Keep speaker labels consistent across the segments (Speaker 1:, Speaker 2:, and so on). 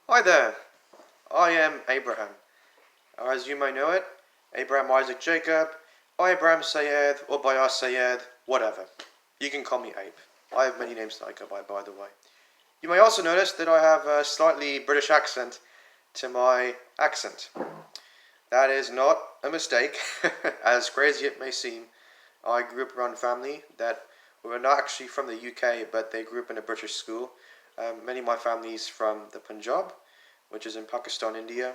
Speaker 1: Hi there, I am Abraham. As you may know it, Abraham Isaac Jacob, by Abraham Sayed, or by us Sayed, whatever. You can call me Abe. I have many names that I go by the way. You may also notice that I have a slightly British accent to my accent. That is not a mistake, as crazy it may seem. I grew up around a family that were not actually from the UK, but they grew up in a British school. Many of my family's from the Punjab, which is in Pakistan, India.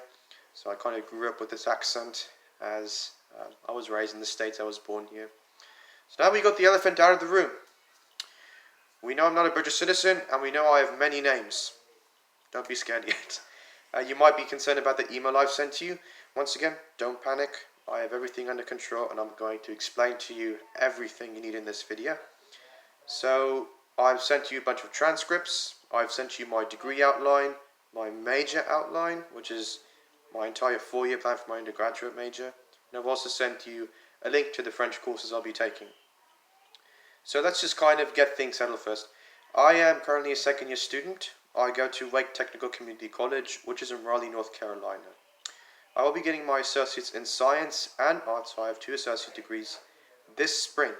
Speaker 1: So I kind of grew up with this accent as I was raised in the States. I was born here. So now we got the elephant out of the room. We know I'm not a British citizen, and we know I have many names. Don't be scared yet. You might be concerned about the email I've sent to you. Once again, don't panic. I have everything under control, and I'm going to explain to you everything you need in this video. So I've sent you a bunch of transcripts. I've sent you my degree outline, my major outline, which is my entire 4-year plan for my undergraduate major. And I've also sent you a link to the French courses I'll be taking. So let's just kind of get things settled first. I am currently a second-year student. I go to Wake Technical Community College, which is in Raleigh, North Carolina. I will be getting my associates in science and arts, so I have 2 associate degrees this spring.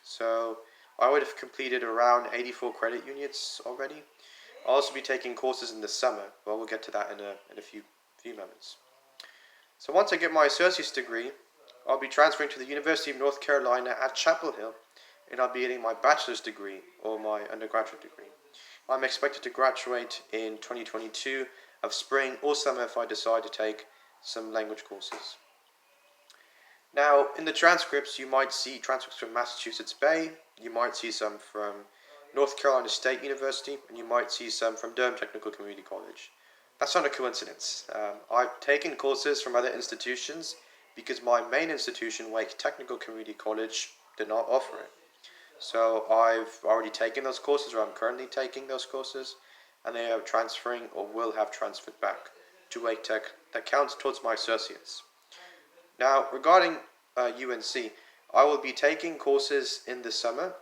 Speaker 1: So I would have completed around 84 credit units already. I'll also be taking courses in the summer, but we'll get to that in a few moments. So once I get my associate's degree, I'll be transferring to the University of North Carolina at Chapel Hill, and I'll be getting my bachelor's degree or my undergraduate degree. I'm expected to graduate in 2022 of spring or summer if I decide to take some language courses. Now, in the transcripts, you might see transcripts from Massachusetts Bay, you might see some from North Carolina State University, and you might see some from Durham Technical Community College. That's not a coincidence. I've taken courses from other institutions because my main institution, Wake Technical Community College, did not offer it. So I've already taken those courses, or I'm currently taking those courses, and they are transferring or will have transferred back to Wake Tech. That counts towards my associates. Now, regarding UNC, I will be taking courses in the summer.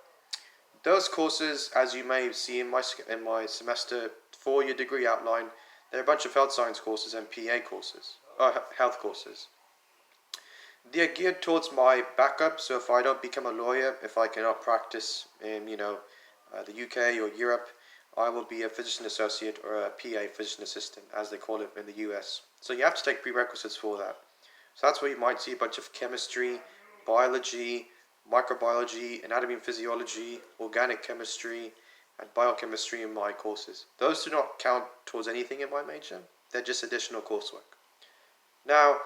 Speaker 1: Those courses, as you may see in my semester 4-year degree outline, they're a bunch of health science courses and PA courses, health courses. They're geared towards my backup, so if I don't become a lawyer, if I cannot practice in, the UK or Europe, I will be a physician associate or a PA physician assistant, as they call it in the US. So you have to take prerequisites for that. So that's where you might see a bunch of chemistry, biology, microbiology, anatomy and physiology, organic chemistry, and biochemistry in my courses. Those do not count towards anything in my major. They're just additional coursework. Now,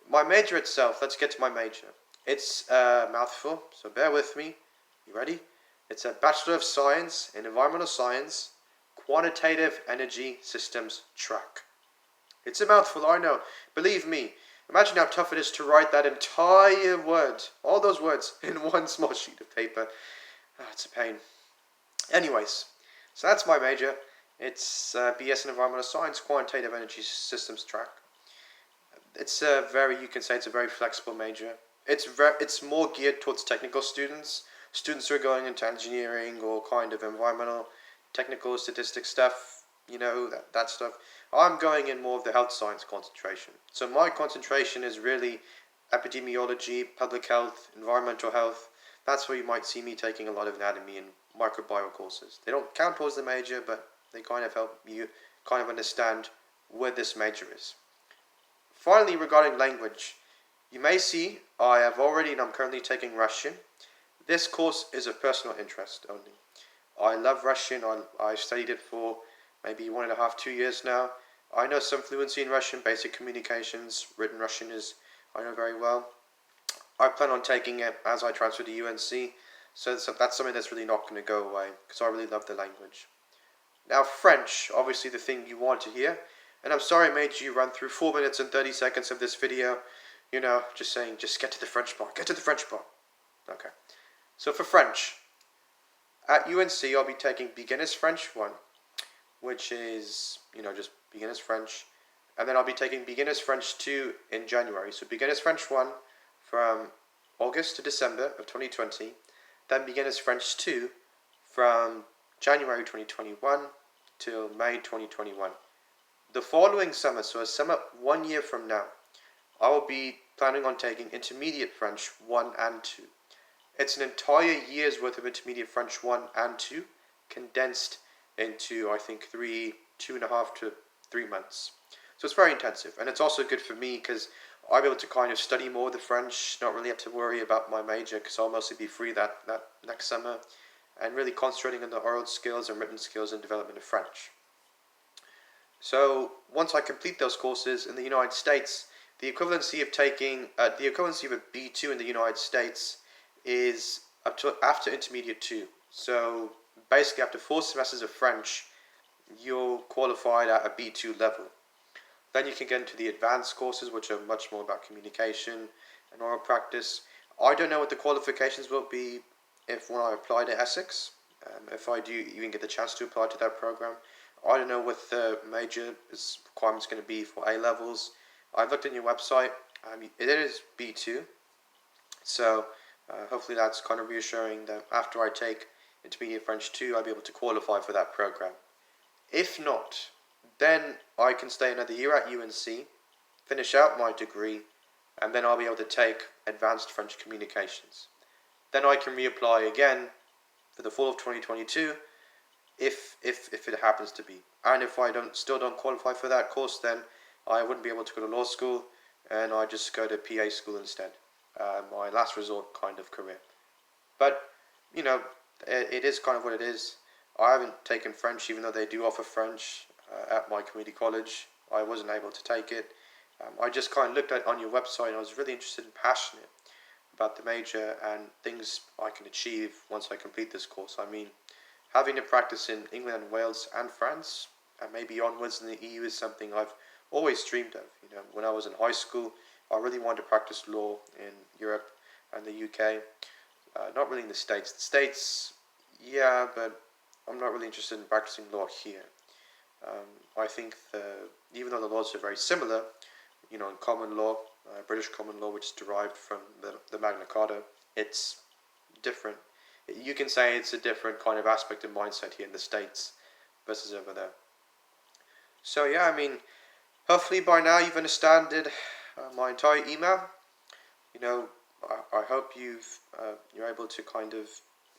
Speaker 1: my major itself, let's get to my major. It's a mouthful, so bear with me. You ready? It's a Bachelor of Science in Environmental Science, Quantitative Energy Systems track. It's a mouthful, I know. Believe me. Imagine how tough it is to write that entire word, all those words, in one small sheet of paper. It's a pain. Anyways, so that's my major. It's BS in Environmental Science, Quantitative Energy Systems track. It's a very flexible major. It's more geared towards technical students who are going into engineering or kind of environmental, technical statistics stuff, that stuff. I'm going in more of the health science concentration. So my concentration is really epidemiology, public health, environmental health. That's where you might see me taking a lot of anatomy and microbiome courses. They don't count towards the major, but they kind of help you kind of understand where this major is. Finally, regarding language, you may see I'm currently taking Russian. This course is of personal interest only. I love Russian. I studied it for maybe 1.5, 2 years now. I know some fluency in Russian, basic communications. Written Russian I know very well. I plan on taking it as I transfer to UNC. So that's something that's really not going to go away because I really love the language. Now, French, obviously the thing you want to hear. And I'm sorry I made you run through 4 minutes and 30 seconds of this video. Just get to the French part. Get to the French part. Okay. So for French, at UNC I'll be taking Beginner's French 1, which is, just Beginner's French. And then I'll be taking Beginner's French 2 in January. So Beginner's French 1 from August to December of 2020. Then Beginner's French 2 from January 2021 till May 2021. the following summer, so a summer 1 year from now, I will be planning on taking Intermediate French 1 and 2. It's an entire year's worth of Intermediate French 1 and 2 condensed into, I think, 2.5 to 3 months. So it's very intensive, and it's also good for me because I'll be able to kind of study more of the French, not really have to worry about my major because I'll mostly be free that next summer, and really concentrating on the oral skills and written skills and development of French. So once I complete those courses in the United States, the equivalency of a B2 in the United States is up to after Intermediate 2. So basically after 4 semesters of French, you're qualified at a B2 level. Then you can get into the advanced courses, which are much more about communication and oral practice. I don't know what the qualifications will be when I apply to Essex. If I do even get the chance to apply to that program. I don't know what the major requirements going to be for A levels. I've looked on your website. It is B2. So hopefully that's kind of reassuring that after I take Intermediate French 2, I'll be able to qualify for that program. If not, then I can stay another year at UNC, finish out my degree, and then I'll be able to take Advanced French Communications. Then I can reapply again for the fall of 2022 if it happens to be. And if I still don't qualify for that course, then I wouldn't be able to go to law school, and I just go to PA school instead. My last resort kind of career. But, it is kind of what it is. I haven't taken French, even though they do offer French at my community college. I wasn't able to take it. I just kind of looked at on your website, and I was really interested and passionate about the major and things I can achieve once I complete this course. I mean, having to practice in England and Wales and France, and maybe onwards in the EU, is something I've always dreamed of. When I was in high school, I really wanted to practice law in Europe and the UK. Not really in the States. The States, yeah, but I'm not really interested in practicing law here. I think even though the laws are very similar, in common law, British common law, which is derived from the Magna Carta, it's different. You can say it's a different kind of aspect and mindset here in the States versus over there. So yeah, I mean, hopefully by now you've understood my entire email. I hope you're able to kind of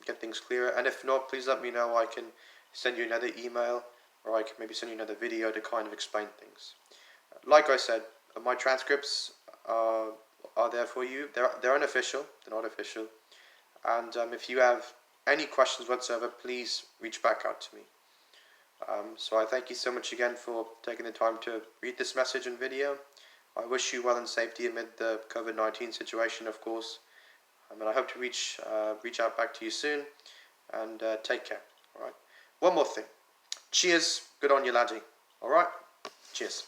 Speaker 1: get things clearer. And if not, please let me know. I can send you another email, or I can maybe send you another video to kind of explain things. Like I said, my transcripts are there for you. They're unofficial. They're not official. And if you have any questions whatsoever, please reach back out to me. So I thank you so much again for taking the time to read this message and video. I wish you well and safety amid the COVID-19 situation, of course. And I hope to reach out back to you soon. And take care. All right. One more thing. Cheers. Good on you, laddie. All right. Cheers.